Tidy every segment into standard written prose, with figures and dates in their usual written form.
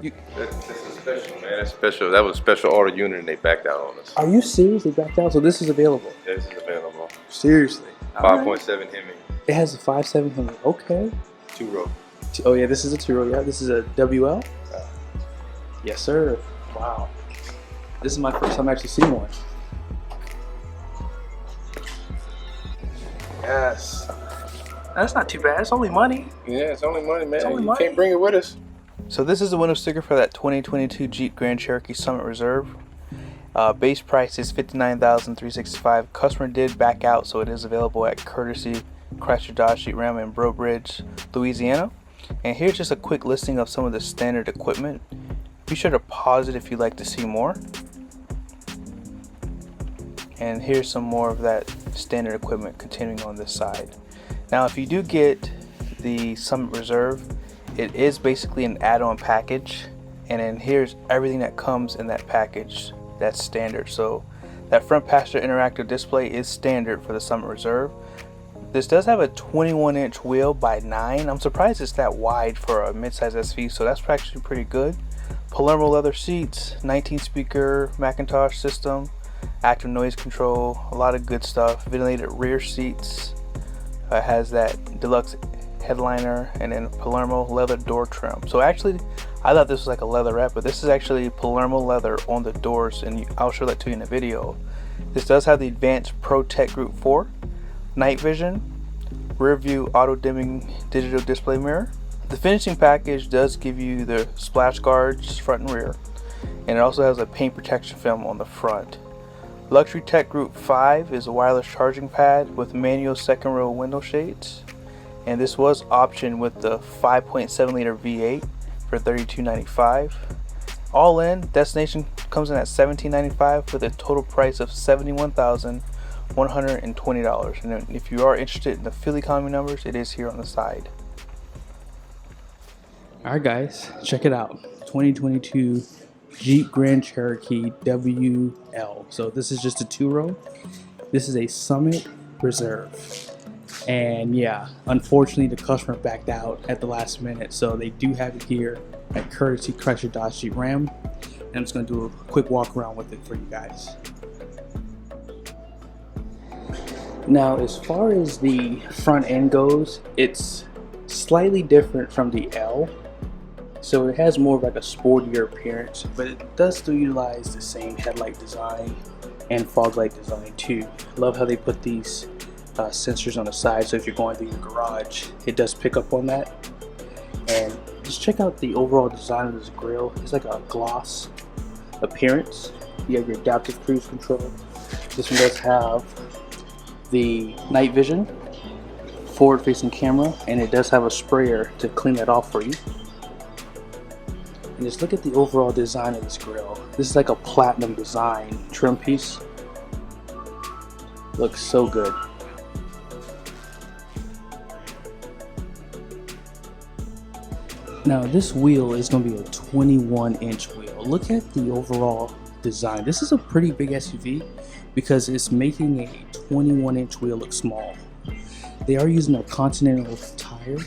This is special, man. That's special. That was a special order unit, and they backed out on us. Are you serious? They backed out? So this is available? This is available. Seriously? 5.7 HEMI. It has a 5.7 HEMI. Okay. 2-row. Oh yeah, this is a 2-row. Yeah, this is a WL. Yes, sir. Wow. This is my first time actually seeing one. Yes. That's not too bad. It's only money. Yeah, it's only money, man. Only you money. can't bring it with us. So this is the window sticker for that 2022 Jeep Grand Cherokee Summit Reserve. Base price is $59,365. Customer did back out, so it is available at courtesy Chrysler Dodge Jeep Ram in Breaux, Louisiana. And here's just a quick listing of some of the standard equipment. Be sure to pause it if you'd like to see more. And here's some more of that standard equipment continuing on this side. Now if you do get the Summit Reserve, it is basically an add-on package, and then here's everything that comes in that package that's standard. So that front passenger interactive display is standard for the Summit Reserve. This does have a 21-inch wheel by 9. I'm surprised it's that wide for a midsize SV, so that's actually pretty good. Palermo leather seats, 19-speaker Macintosh system, active noise control, a lot of good stuff. Ventilated rear seats, has that deluxe headliner, and then Palermo leather door trim. So actually, I thought this was like a leatherette, but this is actually Palermo leather on the doors, and I'll show that to you in the video. This does have the Advanced Pro Tech Group 4, night vision, rear view auto dimming digital display mirror. The finishing package does give you the splash guards front and rear, and it also has a paint protection film on the front. Luxury Tech Group 5 is a wireless charging pad with manual second row window shades, and this was optioned with the 5.7 liter V8 for $32.95. All in, destination comes in at $17.95 with a total price of $71,120. And if you are interested in the fuel economy numbers, it is here on the side. Alright guys, check it out. 2022 Jeep Grand Cherokee WL. So this is just a 2-row. This is a Summit Reserve. And yeah, unfortunately the customer backed out at the last minute, so they do have it here at courtesy Chrysler Dodge Jeep Ram. And I'm just going to do a quick walk around with it for you guys. Now as far as the front end goes, it's slightly different from the L. So it has more of like a sportier appearance, but it does still utilize the same headlight design and fog light design too. Love how they put these sensors on the side, so if you're going through your garage, it does pick up on that. And just check out the overall design of this grille. It's like a gloss appearance. You have your adaptive cruise control. This one does have the night vision, forward facing camera, and it does have a sprayer to clean that off for you. And just look at the overall design of this grille. This is like a platinum design trim piece. Looks so good. Now this wheel is going to be a 21-inch wheel. Look at the overall design. This is a pretty big SUV because it's making a 21-inch wheel look small. They are using a Continental tire,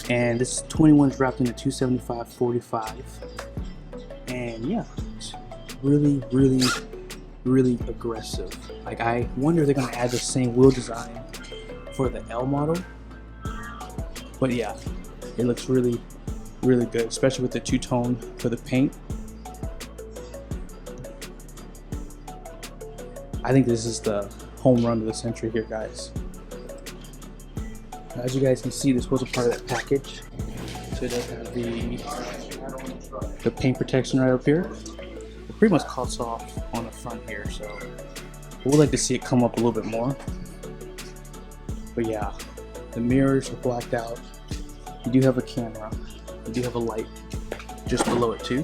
and this 21 is wrapped in a 275/45. And yeah, it's really aggressive. Like, I wonder if they're going to add the same wheel design for the L model. But yeah, it looks really good, especially with the two-tone for the paint. I think this is the home run of the century here, guys. As you guys can see, this was a part of that package. So it does have the paint protection right up here. It pretty much cuts off on the front here, so we'd like to see it come up a little bit more. But yeah, the mirrors are blacked out. You do have a camera. You do have a light just below it too.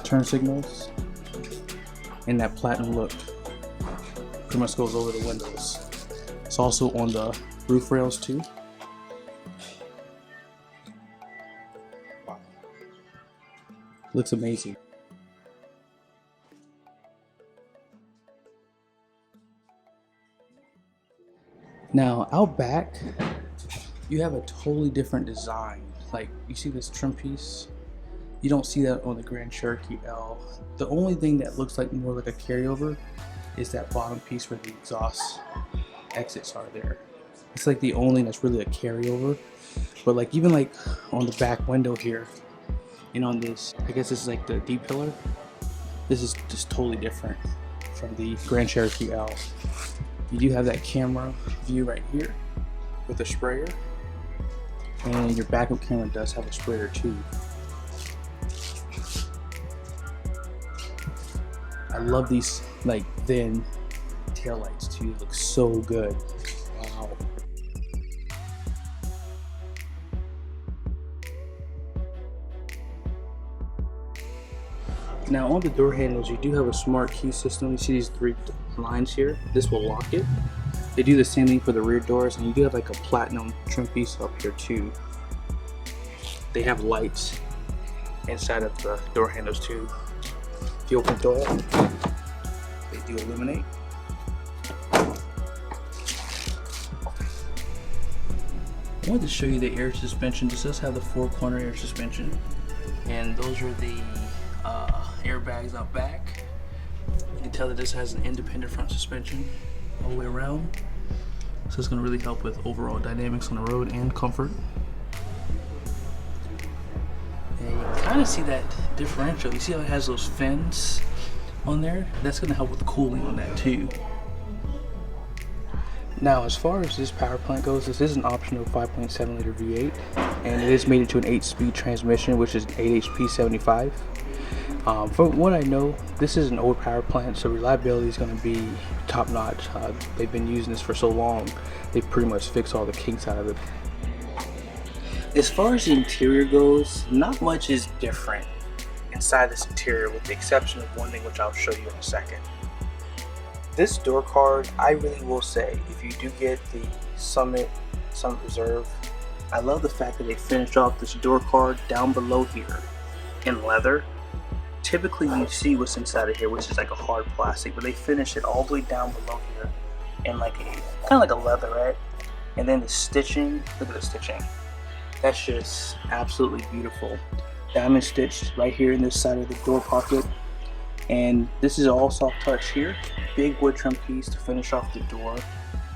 Turn signals. And that platinum look pretty much goes over the windows. It's also on the roof rails too. Wow. Looks amazing. Now out back, you have a totally different design. like you see this trim piece. You don't see that on the Grand Cherokee L. The only thing that looks like more like a carryover is that bottom piece where the exhaust exits are there. It's like the only thing that's really a carryover. But like even like on the back window here and on this, I guess this is like the D pillar. This is just totally different from the Grand Cherokee L. You do have that camera view right here with a sprayer, and your backup camera does have a sprayer too. I love these like thin taillights too. They look so good. Wow. Now on the door handles, you do have a smart key system. You see these 3 lines here. This will lock it. They do the same thing for the rear doors, and you do have like a platinum trim piece up here too. They have lights inside of the door handles too. If you open the door, they do illuminate. I wanted to show you the air suspension. This does have the 4-corner air suspension, and those are the airbags out back. You can tell that this has an independent front suspension all the way around, so it's going to really help with overall dynamics on the road and comfort. And you can kind of see that differential. You see how it has those fins on there? That's going to help with cooling on that too. Now, as far as this power plant goes, this is an optional 5.7 liter V8, and it is mated to an 8-speed transmission, which is an 8 HP 75. From what I know, this is an old power plant, so reliability is going to be top notch. They've been using this for so long, they pretty much fixed all the kinks out of it. As far as the interior goes, not much is different inside this interior, with the exception of one thing which I'll show you in a second. This door card, I really will say, if you do get the Summit Reserve, I love the fact that they finished off this door card down below here in leather. Typically you see what's inside of here, which is like a hard plastic, but they finish it all the way down below here in like a kind of like a leatherette. And then the stitching, look at the stitching. That's just absolutely beautiful. Diamond stitched right here in this side of the door pocket. And this is all soft touch here. Big wood trim piece to finish off the door.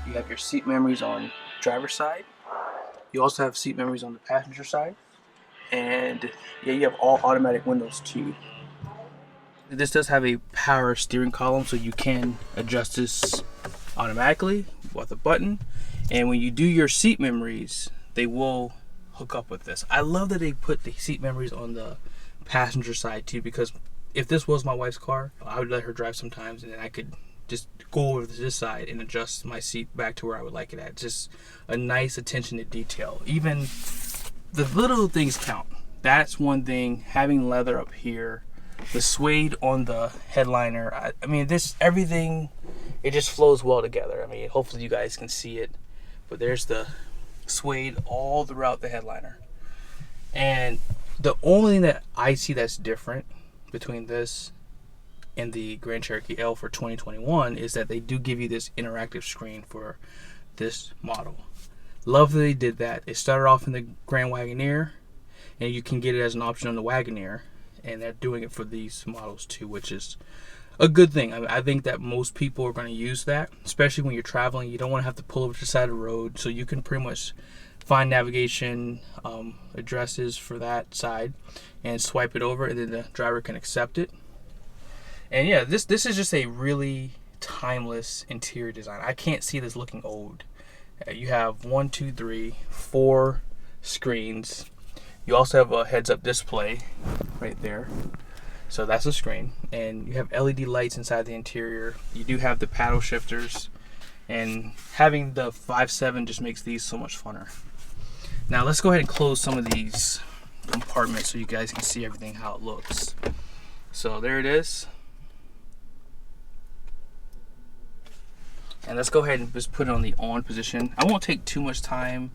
You have your seat memories on driver's side. You also have seat memories on the passenger side. And yeah, you have all automatic windows too. This does have a power steering column, so you can adjust this automatically with a button. And when you do your seat memories, they will hook up with this. I love that they put the seat memories on the passenger side too, because if this was my wife's car, I would let her drive sometimes, and then I could just go over to this side and adjust my seat back to where I would like it at. Just a nice attention to detail. Even the little things count. That's one thing. Having leather up here, the suede on the headliner. I mean, this everything, it just flows well together. I mean, hopefully you guys can see it, but there's the suede all throughout the headliner. And the only thing that I see that's different between this and the Grand Cherokee L for 2021 is that they do give you this interactive screen for this model. Love that they did that. It started off in the Grand Wagoneer, and you can get it as an option on the Wagoneer, and they're doing it for these models too, which is a good thing. I think that most people are going to use that, especially when you're traveling. You don't want to have to pull over to the side of the road, so you can pretty much find navigation addresses for that side and swipe it over, and then the driver can accept it. And yeah, this is just a really timeless interior design. I can't see this looking old. You have 1, 2, 3, 4 screens. You also have a heads-up display right there, so that's a screen. And you have LED lights inside the interior. You do have the paddle shifters, and having the 5.7 just makes these so much funner. Now let's go ahead and close some of these compartments so you guys can see everything, how it looks. So there it is. And let's go ahead and just put it on the on position. I won't take too much time.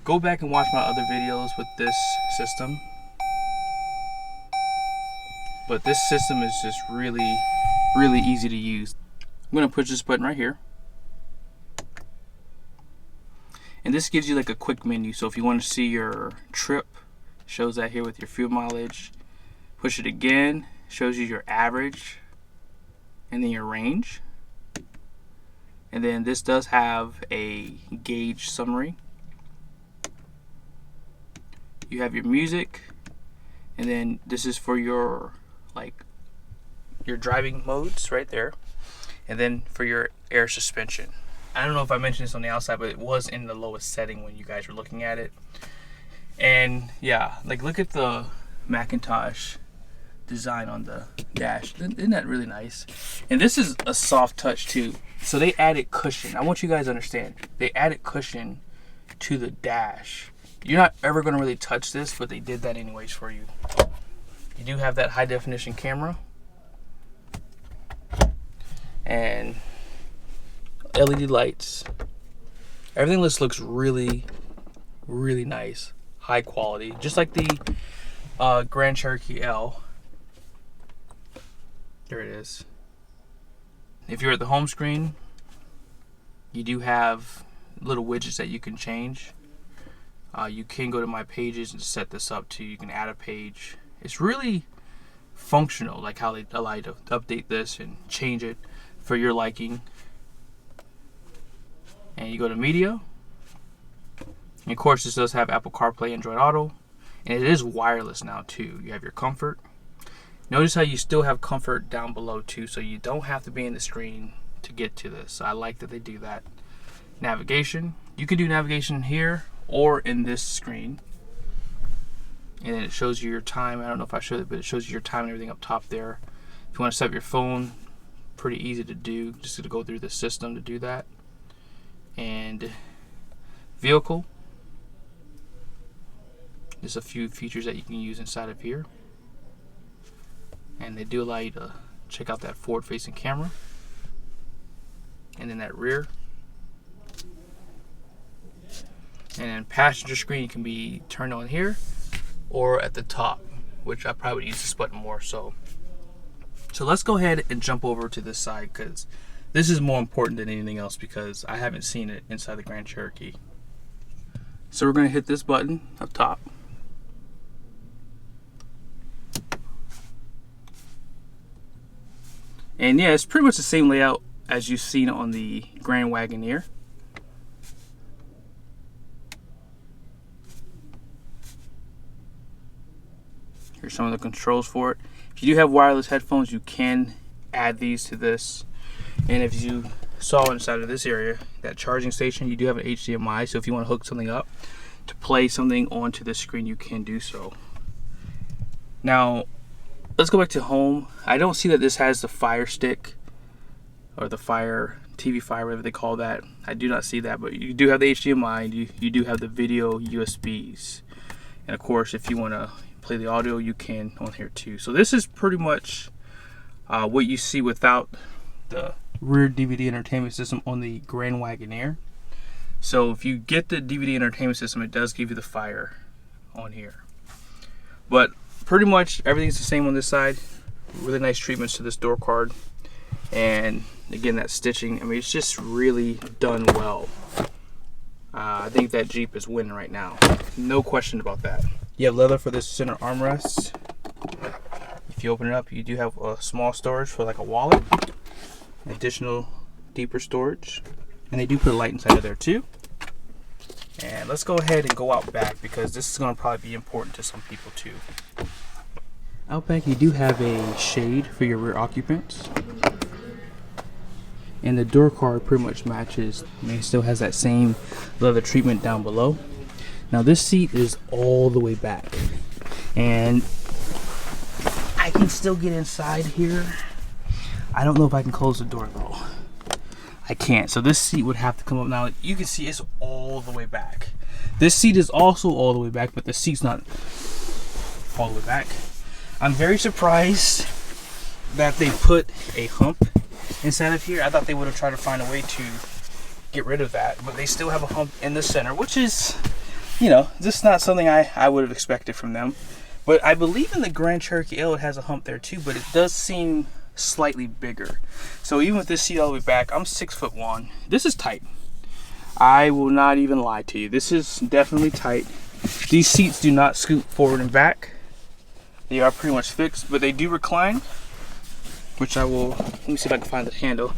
Go back and watch my other videos with this system. But this system is just really, really easy to use. I'm gonna push this button right here. And this gives you like a quick menu. So if you want to see your trip Shows that here with your fuel mileage. Push it again, shows you your average and then your range. And then this does have a gauge summary. You have your music, and then this is for your your driving modes right there, and then for your air suspension. I don't know if I mentioned this on the outside, but it was in the lowest setting when you guys were looking at it. And yeah, like look at the Macintosh design on the dash. Isn't that really nice? And this is a soft touch too. So they added cushion. I want you guys to understand. They added cushion to the dash. You're not ever going to really touch this, but they did that anyways for you. You do have that high definition camera. And LED lights. Everything looks really, really nice. High quality. Just like the Grand Cherokee L. There it is. If you're at the home screen, you do have little widgets that you can change. You can go to my pages and set this up too. You can add a page. It's really functional, like how they allow you to update this and change it for your liking. And you go to media. And of course, this does have Apple CarPlay, Android Auto, and it is wireless now too. You have your comfort. Notice how you still have comfort down below too, so you don't have to be in the screen to get to this. I like that they do that. Navigation. You can do navigation here or in this screen. And then it shows you your time. I don't know if I showed it, but it shows you your time and everything up top there. If you want to set up your phone, pretty easy to do. Just to go through the system to do that. And vehicle. There's a few features that you can use inside of here. And they do allow you to check out that forward facing camera. And then that rear. And then passenger screen can be turned on here or at the top, which I probably would use this button more so. So let's go ahead and jump over to this side, because this is more important than anything else, because I haven't seen it inside the Grand Cherokee. So we're going to hit this button up top. And yeah, it's pretty much the same layout as you've seen on the Grand Wagoneer. Here's some of the controls for it. If you do have wireless headphones, you can add these to this. And if you saw inside of this area, that charging station, you do have an HDMI. So if you want to hook something up to play something onto this screen, you can do so. Now, let's go back to home. I don't see that this has the Fire Stick or the Fire TV Fire, whatever they call that. I do not see that, but you do have the HDMI. And you do have the video USBs, and of course, if you want to play the audio, you can on here too. So this is pretty much what you see without the rear DVD entertainment system on the Grand Wagoneer. So if you get the DVD entertainment system, it does give you the Fire on here. But pretty much everything's the same on this side. Really nice treatments to this door card. And again, that stitching, I mean, it's just really done well. I think that Jeep is winning right now. No question about that. You have leather for this center armrest. If you open it up, you do have a small storage for like a wallet. Additional deeper storage. And they do put a light inside of there too. And let's go ahead and go out back, because this is going to probably be important to some people too. Out back, you do have a shade for your rear occupants. And the door card pretty much matches. I mean, it still has that same leather treatment down below. Now this seat is all the way back. And I can still get inside here. I don't know if I can close the door though. I can't. So this seat would have to come up. Now you can see it's all the way back. This seat is also all the way back, but the seat's not all the way back. I'm very surprised that they put a hump inside of here. I thought they would have tried to find a way to get rid of that, but they still have a hump in the center, which is, you know, just not something I would have expected from them. But I believe in the Grand Cherokee L it has a hump there too, but it does seem slightly bigger. So even with this seat all the way back, I'm 6'1". This is tight. I will not even lie to you. This is definitely tight. These seats do not scoot forward and back. They are pretty much fixed, but they do recline, which I will, let me see if I can find the handle.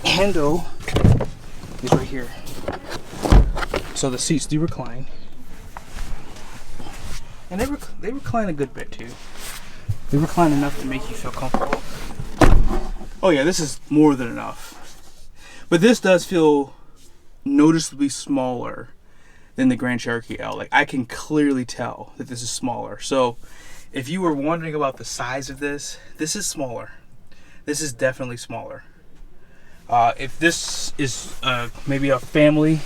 Handle is right here. So the seats do recline. And they recline a good bit too. They recline enough to make you feel comfortable. Oh yeah, this is more than enough. But this does feel noticeably smaller than the Grand Cherokee L. Like, I can clearly tell that this is smaller. So if you were wondering about the size of this, this is smaller. This is definitely smaller. If this is maybe a family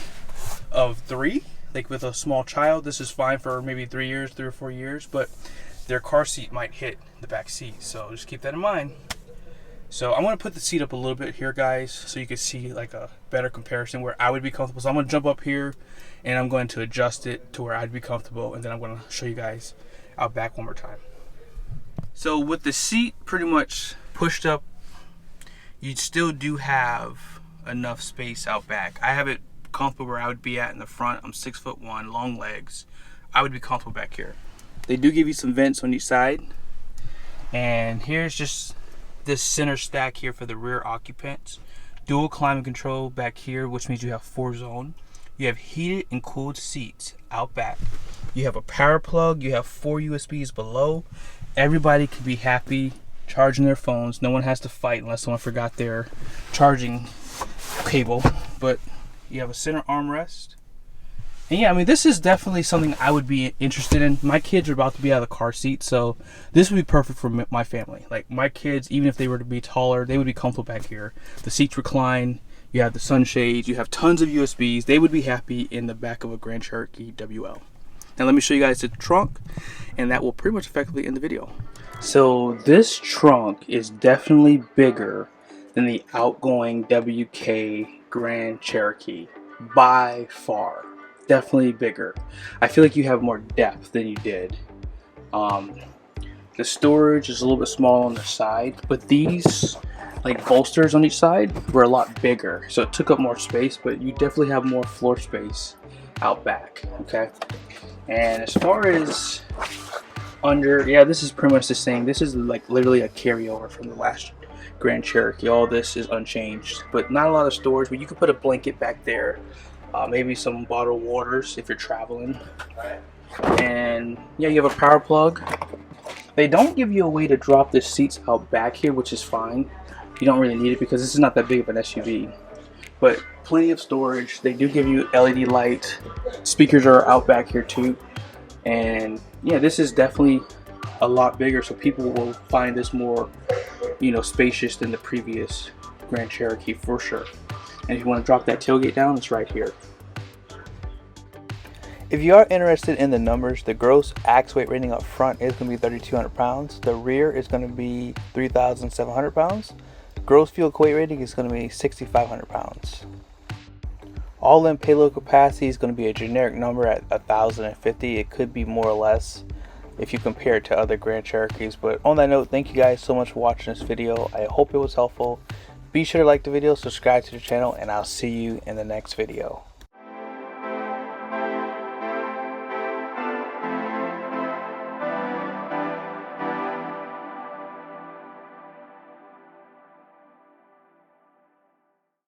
of 3, like with a small child, this is fine for maybe 3 or 4 years, but their car seat might hit the back seat, so just keep that in mind. So I'm going to put the seat up a little bit here, guys, so you can see like a better comparison where I would be comfortable. So I'm going to jump up here and I'm going to adjust it to where I'd be comfortable, and then I'm going to show you guys out back one more time. So with the seat pretty much pushed up, you still do have enough space out back. I have it comfortable where I would be at in the front. I'm 6'1", long legs. I would be comfortable back here. They do give you some vents on each side, and here's just this center stack here for the rear occupants. Dual climate control back here, which means you have 4-zone. You have heated and cooled seats out back. You have a power plug. You have 4 USBs below. Everybody can be happy charging their phones. No one has to fight unless someone forgot their charging cable. But you have a center armrest. And yeah, I mean, this is definitely something I would be interested in. My kids are about to be out of the car seat, so this would be perfect for my family. Like, my kids, even if they were to be taller, they would be comfortable back here. The seats recline. You have the sunshades. You have tons of USBs. They would be happy in the back of a Grand Cherokee WL. Now let me show you guys the trunk, and that will pretty much effectively end the video. So this trunk is definitely bigger than the outgoing WK Grand Cherokee by far. Definitely bigger. I feel like you have more depth than you did. The storage is a little bit small on the side, but these like bolsters on each side were a lot bigger, so it took up more space, but you definitely have more floor space out back. Okay, and as far as under, yeah, this is pretty much the same. This is like literally a carryover from the last Grand Cherokee. All this is unchanged, but not a lot of storage, but you could put a blanket back there. Maybe some bottled waters if you're traveling. And yeah, you have a power plug. They don't give you a way to drop the seats out back here, which is fine. You don't really need it because this is not that big of an SUV. But plenty of storage. They do give you LED light. Speakers are out back here too. And yeah, this is definitely a lot bigger, so people will find this more, you know, spacious than the previous Grand Cherokee for sure. And if you want to drop that tailgate down, it's right here. If you are interested in the numbers, the gross ax weight rating up front is going to be 3,200 pounds. The rear is going to be 3,700 pounds. Gross fuel weight rating is going to be 6,500 pounds. All-in payload capacity is going to be a generic number at 1,050. It could be more or less if you compare it to other Grand Cherokees. But on that note, thank you guys so much for watching this video. I hope it was helpful. Be sure to like the video, subscribe to the channel, and I'll see you in the next video.